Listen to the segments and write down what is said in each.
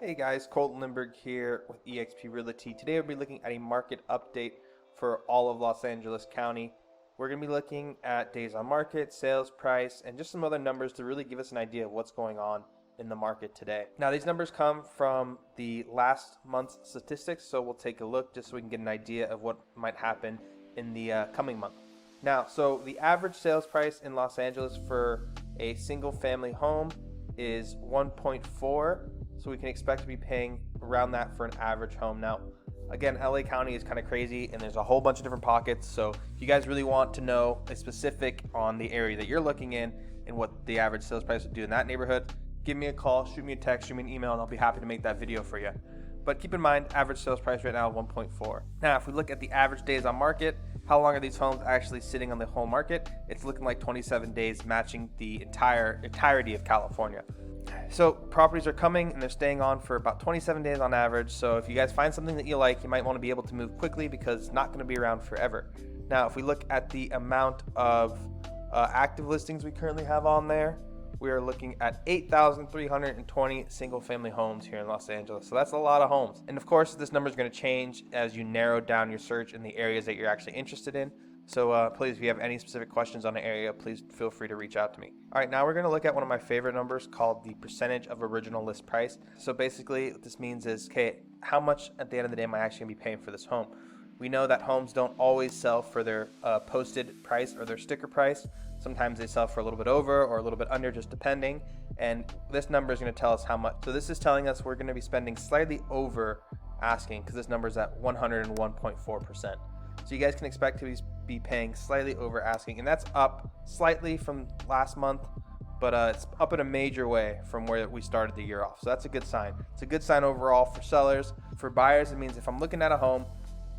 Hey guys, Colton Lindbergh here with eXp Realty. Today we'll be looking at a market update for all of Los Angeles County. We're going to be looking at days on market, sales price, and just some other numbers to really give us an idea of what's going on in the market today. Now these numbers come from the last month's statistics, so we'll take a look just so we can get an idea of what might happen in the coming month. Now, so the average sales price in Los Angeles for a single family home is 1.4. So we can expect to be paying around that for an average home. Now, again, LA County is kind of crazy and there's a whole bunch of different pockets. So if you guys really want to know a specific on the area that you're looking in and what the average sales price would do in that neighborhood, give me a call, shoot me a text, shoot me an email, and I'll be happy to make that video for you. But keep in mind, average sales price right now, 1.4. Now, if we look at the average days on market, how long are these homes actually sitting on the home market? It's looking like 27 days, matching the entirety of California. So properties are coming and they're staying on for about 27 days on average. So if you guys find something that you like, you might want to be able to move quickly because it's not going to be around forever. Now, if we look at the amount of active listings we currently have on there, we are looking at 8,320 single family homes here in Los Angeles. So that's a lot of homes. And of course, this number is going to change as you narrow down your search in the areas that you're actually interested in. So please, if you have any specific questions on the area, please feel free to reach out to me. All right, now we're going to look at one of my favorite numbers called the percentage of original list price. So basically what this means is, okay, how much at the end of the day am I actually going to be paying for this home? We know that homes don't always sell for their posted price or their sticker price. Sometimes they sell for a little bit over or a little bit under, just depending. And this number is going to tell us how much. So this is telling us we're going to be spending slightly over asking because this number is at 101.4%. So you guys can expect to be paying slightly over asking, and that's up slightly from last month, but it's up in a major way from where we started the year off. So that's a good sign. It's a good sign overall for sellers. For buyers, it means if I'm looking at a home,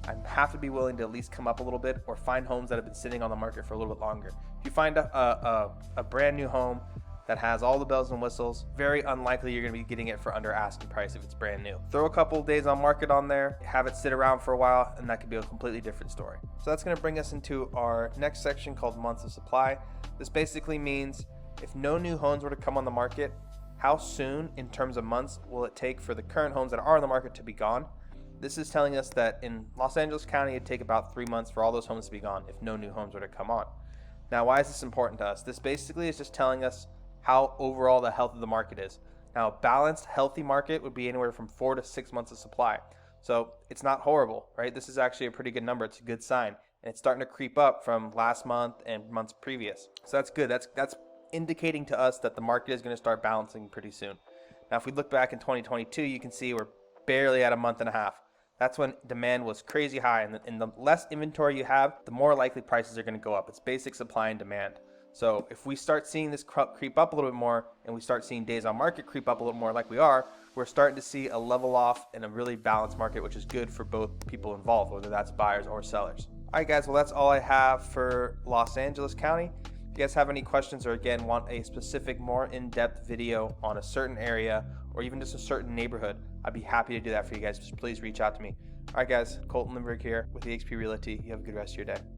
I have to be willing to at least come up a little bit or find homes that have been sitting on the market for a little bit longer. If you find a brand new home that has all the bells and whistles, very unlikely you're going to be getting it for under asking price if it's brand new. Throw a couple days on market on there, have it sit around for a while, and that could be a completely different story. So that's going to bring us into our next section called months of supply. This basically means if no new homes were to come on the market, how soon in terms of months will it take for the current homes that are on the market to be gone? This is telling us that in Los Angeles County, it'd take about 3 months for all those homes to be gone if no new homes were to come on. Now, why is this important to us? This basically is just telling us how overall the health of the market is. Now, a balanced, healthy market would be anywhere from 4 to 6 months of supply. So it's not horrible, right? This is actually a pretty good number. It's a good sign. And it's starting to creep up from last month and months previous. So that's good. That's indicating to us that the market is going to start balancing pretty soon. Now, if we look back in 2022, you can see we're barely at a month and a half. That's when demand was crazy high. And the less inventory you have, the more likely prices are going to go up. It's basic supply and demand. So if we start seeing this creep up a little bit more and we start seeing days on market creep up a little more like we are, we're starting to see a level off and a really balanced market, which is good for both people involved, whether that's buyers or sellers. All right, guys, well, that's all I have for Los Angeles County. If you guys have any questions or, again, want a specific, more in-depth video on a certain area or even just a certain neighborhood, I'd be happy to do that for you guys. Just please reach out to me. All right, guys, Colton Lindbergh here with eXp Realty. You have a good rest of your day.